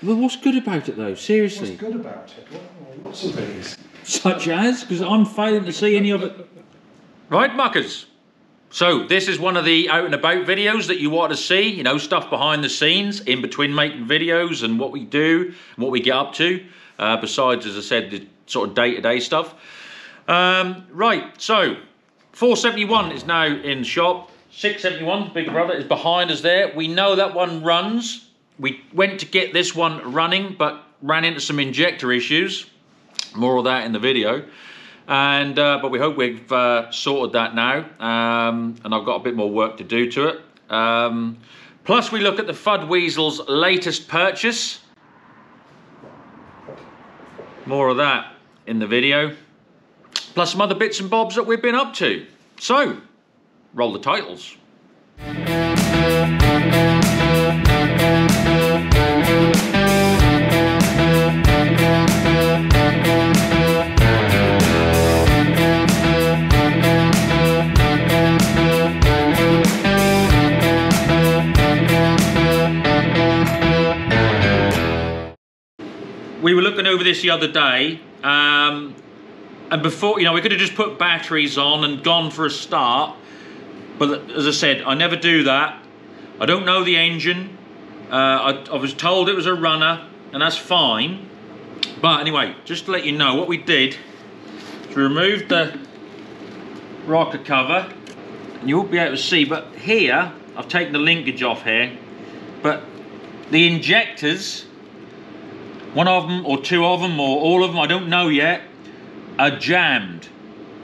Well, what's good about it though? Seriously. What's good about it? What's some things? Such as? Because I'm failing to see any of it. Right, muckers. So this is one of the out and about videos that you want to see, you know, stuff behind the scenes in between making videos and what we do and what we get up to, besides, as I said, the sort of day-to-day stuff. Right, so 471 is now in shop. 671, big brother, is behind us there. We know that one runs. We went to get this one running, but ran into some injector issues. More of that in the video. And but we hope we've sorted that now, and I've got a bit more work to do to it. Plus we look at the Fudd Weasel's latest purchase. More of that in the video. Plus some other bits and bobs that we've been up to. So, roll the titles. We were looking over this the other day, and before, you know, we could have just put batteries on and gone for a start, but as I said, I never do that. I don't know the engine. I was told it was a runner, and that's fine. But anyway, just to let you know, what we did is we removed the rocker cover, and you won't be able to see, but here, I've taken the linkage off here, but the injectors, one of them or two of them or all of them, I don't know yet, are jammed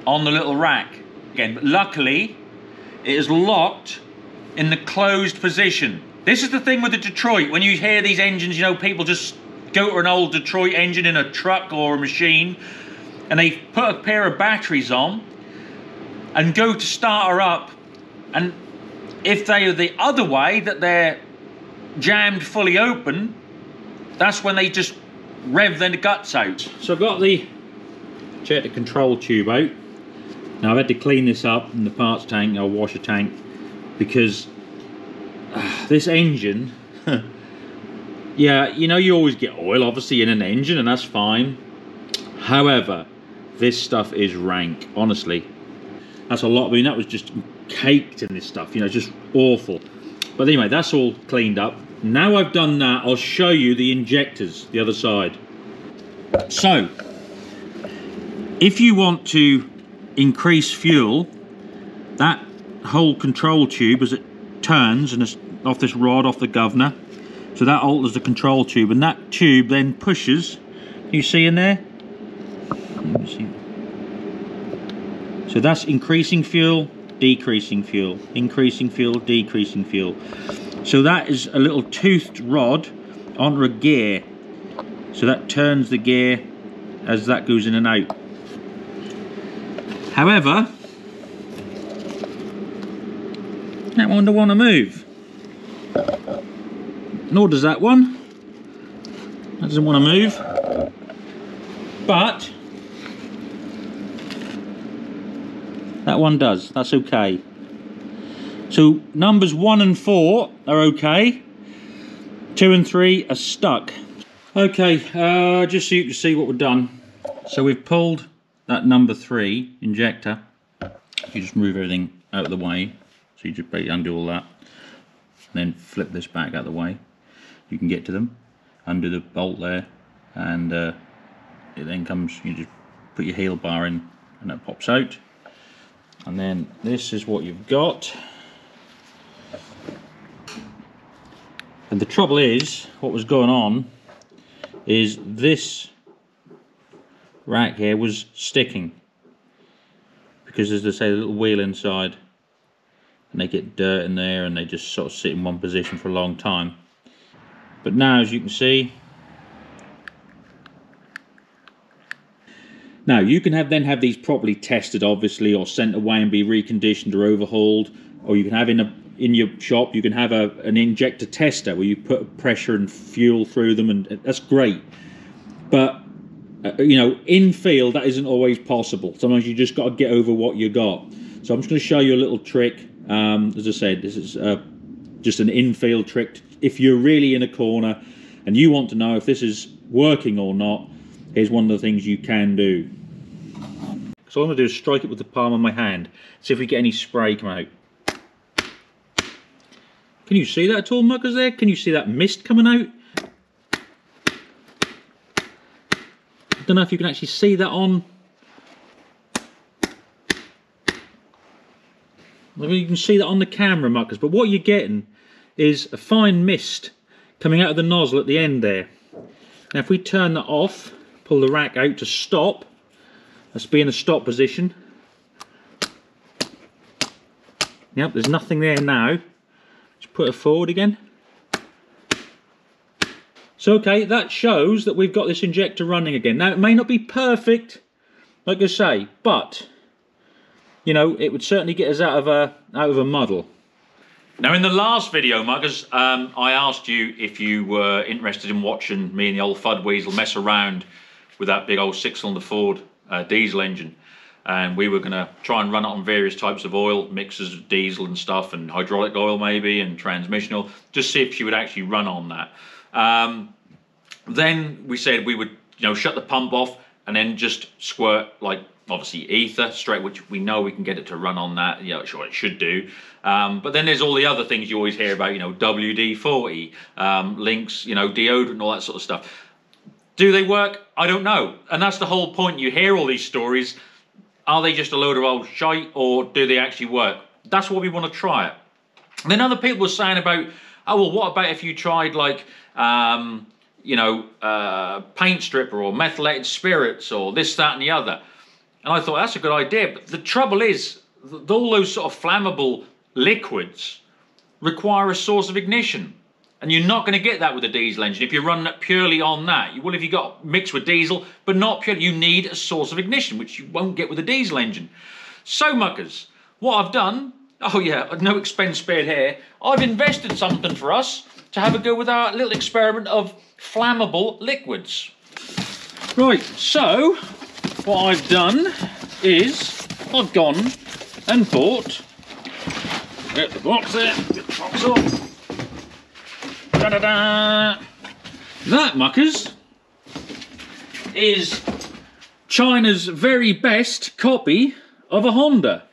on the little rack again. But luckily it is locked in the closed position. This is the thing with the Detroit. When you hear these engines, you know, people just go to an old Detroit engine in a truck or a machine and they put a pair of batteries on and go to start her up, and if they are the other way, that they're jammed fully open, that's when they just rev their guts out. So I've got the control tube out. Now I've had to clean this up in the parts tank or washer tank because this engine, yeah, you know, you always get oil obviously in an engine and that's fine. However, this stuff is rank, honestly. That's a lot. I mean, that was just caked in this stuff, you know, just awful. But anyway, that's all cleaned up. Now I've done that, I'll show you the injectors, the other side. So, if you want to increase fuel, that whole control tube, as it turns and it's off this rod, off the governor, so that alters the control tube, and that tube then pushes, you see in there? Let me see. So that's increasing fuel, decreasing fuel, increasing fuel, decreasing fuel. So that is a little toothed rod onto a gear. So that turns the gear as that goes in and out. However, that one don't want to move. Nor does that one. That doesn't want to move. But that one does. That's okay. So numbers 1 and 4 are okay. 2 and 3 are stuck. Okay, just so you can see what we've done. So we've pulled that number 3 injector. You just move everything out of the way. So you just basically undo all that. And then flip this back out of the way. You can get to them. Undo the bolt there. And it then comes, you just put your heel bar in and that pops out. And then this is what you've got. And the trouble is, what was going on is this rack here was sticking, because as they say, a little wheel inside, and they get dirt in there and they just sort of sit in one position for a long time. But now, as you can see, now you can then have these properly tested, obviously, or sent away and be reconditioned or overhauled, or you can have in your shop, you can have an injector tester where you put pressure and fuel through them, and that's great. But you know, in field that isn't always possible. Sometimes you just got to get over what you got. So I'm just going to show you a little trick. As I said, this is just an in-field trick. If you're really in a corner and you want to know if this is working or not, here's one of the things you can do. So all I'm going to do is strike it with the palm of my hand, see if we get any spray come out. Can you see that at all, Muckers, there? Can you see that mist coming out? I don't know if you can actually see that on. I mean, you can see that on the camera, Muckers, but what you're getting is a fine mist coming out of the nozzle at the end there. Now if we turn that off, pull the rack out to stop, let's be in a stop position. Yep, there's nothing there now. Just put it forward again. So okay, that shows that we've got this injector running again. Now it may not be perfect, like I say, but you know, it would certainly get us out of a muddle. Now in the last video, Muckers, I asked you if you were interested in watching me and the old Fud Weasel mess around with that big old 6-cylinder Ford diesel engine, and we were going to try and run it on various types of oil, mixes of diesel and stuff, and hydraulic oil maybe, and transmission oil, just see if she would actually run on that. Then we said we would, you know, shut the pump off and then just squirt, like, obviously ether straight, which we know we can get it to run on that, you know, sure it should do. But then there's all the other things you always hear about, you know, WD-40, Lynx, you know, deodorant and all that sort of stuff. Do they work? I don't know. And that's the whole point. You hear all these stories. Are they just a load of old shite, or do they actually work? That's what we want to try it. And then other people were saying about, oh, well, what about if you tried, like, you know, paint stripper or methylated spirits or this, that and the other. And I thought, that's a good idea. But the trouble is, all those sort of flammable liquids require a source of ignition. And you're not going to get that with a diesel engine if you're running it purely on that. Well, if you got mixed with diesel, but not purely, you need a source of ignition, which you won't get with a diesel engine. So, Muckers, what I've done, oh yeah, no expense spared here, I've invested something for us to have a go with our little experiment of flammable liquids. Right, so what I've done is I've gone and bought, get the box there, get the box off. Da-da-da. That, Muckers, is China's very best copy of a Honda.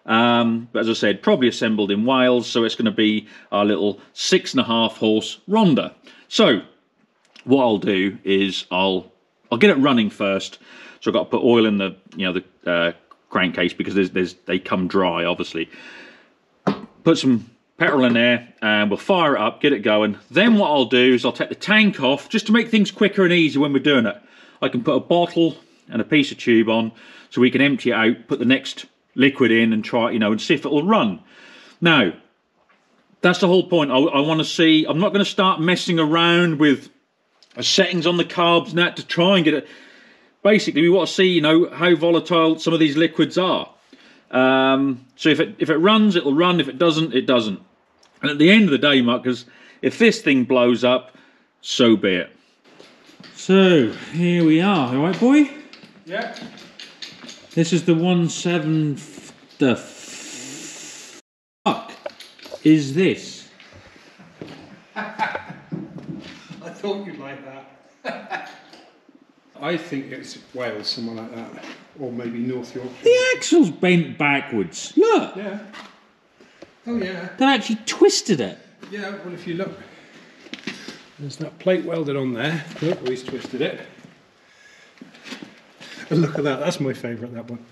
But as I said, probably assembled in Wales, so it's going to be our little 6.5 horse Rhonda. So what I'll do is I'll get it running first. So I've got to put oil in the, you know, the crankcase, because they come dry, obviously. Put some petrol in there and we'll fire it up, get it going. Then what I'll do is I'll take the tank off, just to make things quicker and easier when we're doing it. I can put a bottle and a piece of tube on so we can empty it out, put the next liquid in and try, you know, and see if it will run. Now, that's the whole point. I want to see, I'm not going to start messing around with settings on the carbs and that to try and get it. Basically, we want to see, you know, how volatile some of these liquids are. So if it runs, it'll run. If it doesn't, it doesn't. And at the end of the day, Muckers, if this thing blows up, so be it. So here we are, all right, boy? Yeah. This is the 1.7. The fuck is this? I thought you'd like that. I think it's Wales, somewhere like that, or maybe North Yorkshire. The axle's bent backwards. Look. Yeah. Oh yeah. They've actually twisted it. Yeah. Well, if you look, there's that plate welded on there. Look, he's twisted it. And look at that. That's my favourite. That one.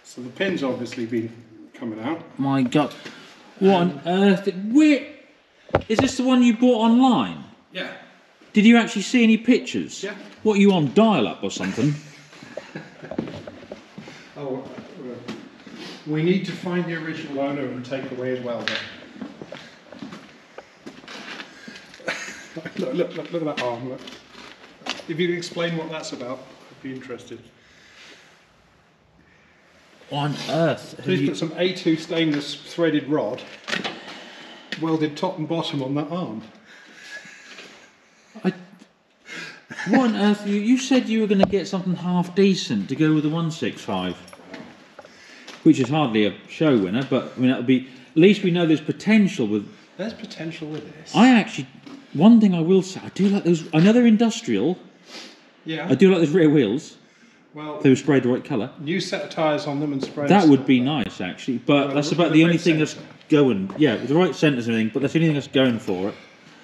So the pin's obviously been coming out. My God. What on earth? Where is this? The one you bought online? Yeah. Did you actually see any pictures? Yeah. What, you on dial-up or something? Oh, we need to find the original owner and take away his welder. Look at that arm. Look. If you could explain what that's about, I'd be interested. What on earth? Please put some A2 stainless threaded rod welded top and bottom on that arm. What on earth? You said you were going to get something half decent to go with the 165, which is hardly a show winner, but I mean, that'll be, at least we know there's potential with There's potential with this. One thing I will say, I do like those. I know they're industrial. Yeah. I do like those rear wheels. Well, if they were sprayed the right colour. New set of tyres on them and spray. That would be nice, actually. But well, that's about the only thing centre. that's going. Yeah, with the right centres and everything. But that's the only thing that's going for it.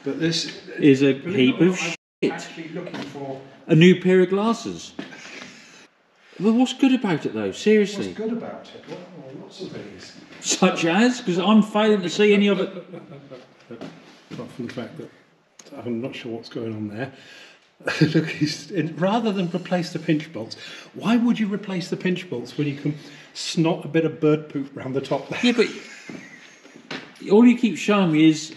But this is a heap of shit. Actually looking for a new pair of glasses. Well, what's good about it though? Seriously. What's good about it? Well, lots of things. Such as? Because I'm failing to see any of it. Apart from the fact that I'm not sure what's going on there. Look, rather than replace the pinch bolts, why would you replace the pinch bolts when you can snot a bit of bird poop around the top there? Yeah, but all you keep showing me is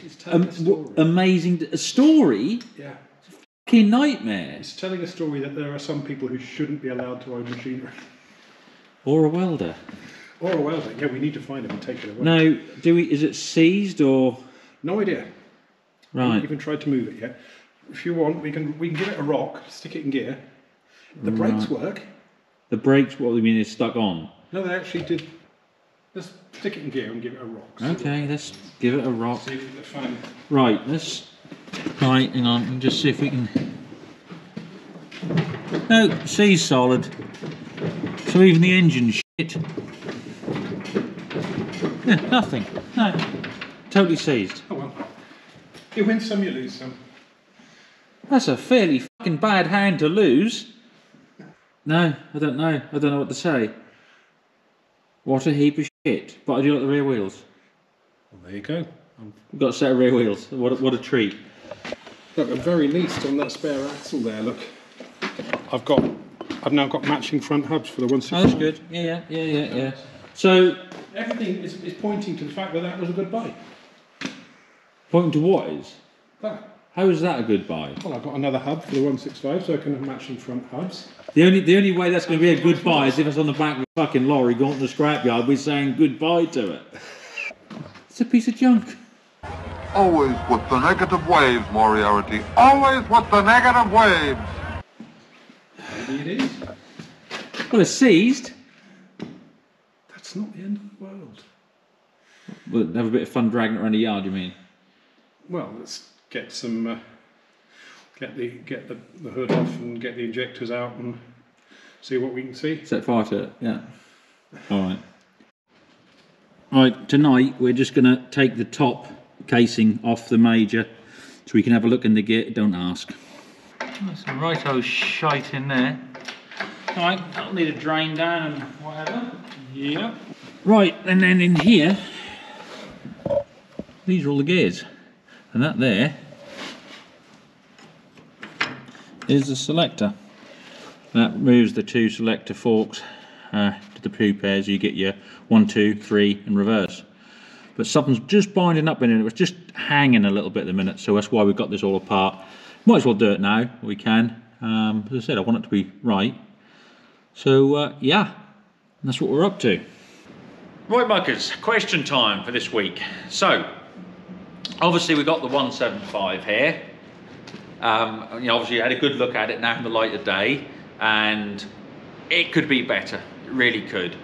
amazing a story. Yeah. It's a fucking nightmare. It's telling a story that there are some people who shouldn't be allowed to own machinery. Or a welder. Or a welder. Yeah, we need to find him and take it away. No, is it seized or? No idea. Right. I haven't even tried to move it yet. If you want, we can give it a rock, stick it in gear. The brakes work. The brakes, what do you mean, is stuck on? No, they actually did. Let's stick it in gear and give it a rock. Okay, let's give it a rock. See if we can find. Right, right, hang on, and just see if we can. No, C's solid. So even the engine shit. Yeah, nothing. No, totally seized. Oh well. You win some, you lose some. That's a fairly fucking bad hand to lose. No, I don't know. I don't know what to say. What a heap of shit. But I do like the rear wheels. Well, there you go. We've got a set of rear wheels. What a treat. Look, at very least on that spare axle there, look. I've now got matching front hubs for the 165. Oh, that's good. Yeah. So everything is pointing to the fact that that was a good buy. Pointing to what is? That. How is that a good buy? Well, I've got another hub for the 165, so I can have matching front hubs. The only way that's going to be a good buy is if it's on the back of a fucking lorry going to the scrapyard, we're saying goodbye to it. It's a piece of junk. Always with the negative waves, Moriarty. Always with the negative waves. Maybe it is. Well, it's seized. That's not the end of the world. We'll have a bit of fun dragging it around the yard, you mean? Well, let's get some, get the hood off and get the injectors out and see what we can see. Set fire to it, yeah. All right. Right, tonight we're just going to take the top casing off the Major so we can have a look in the gear. Don't ask. There's some right-o shite in there. All right, that'll need a drain down and whatever. Yeah. Right, and then in here, these are all the gears. And that there is the selector. That moves the two selector forks to the two pairs. You get your 1, 2, 3 and reverse. But something's just binding up in it. It was just hanging a little bit at the minute, so that's why we've got this all apart. Might as well do it now. We can. As I said, I want it to be right. So yeah, that's what we're up to. Right, Muckers, question time for this week. So, obviously we've got the 175 here. Obviously you had a good look at it now in the light of day, and it could be better. It really could.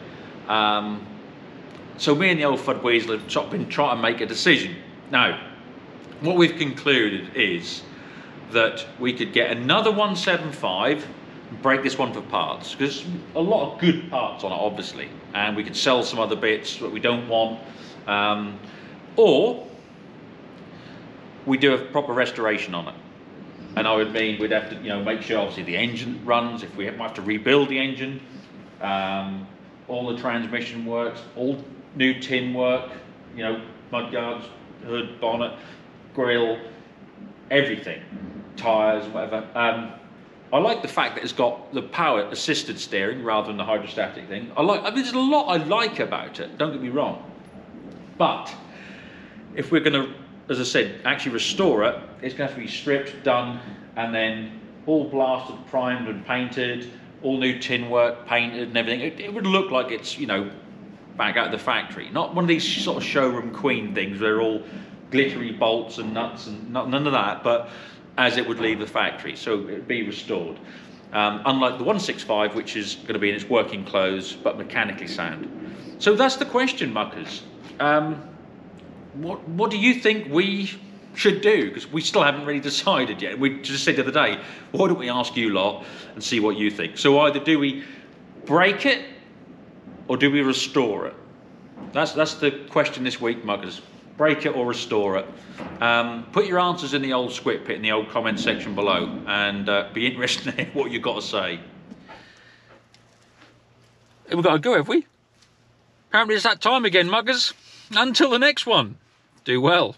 So me and the old Fud Weasel have been trying to make a decision. Now, what we've concluded is that we could get another 175 and break this one for parts, because there's a lot of good parts on it, obviously, and we could sell some other bits that we don't want, or we do a proper restoration on it. And I would mean we'd have to, make sure obviously the engine runs, if we have to rebuild the engine, all the transmission works, all new tin work, mud guards, hood, bonnet, grille, everything, tyres, whatever. I like the fact that it's got the power assisted steering rather than the hydrostatic thing. There's a lot I like about it, don't get me wrong. But if we're going to, as I said, actually restore it, it's going to have to be stripped, done, and then all blasted, primed and painted, all new tin work, painted and everything. It would look like it's, back out of the factory. Not one of these sort of showroom queen things where they're all glittery bolts and nuts and none of that, but as it would leave the factory, so it would be restored. Unlike the 165, which is going to be in its working clothes, but mechanically sound. So that's the question, Muckers. what do you think we should do? Because we still haven't really decided yet. We just said the other day, why don't we ask you lot and see what you think? So either do we break it or do we restore it? That's the question this week, Muckers. Break it or restore it. Put your answers in the old squid pit in the old comment section below, and be interested in what you've got to say. We've got to go, have we? Apparently it's that time again, Muckers. Until the next one, do well.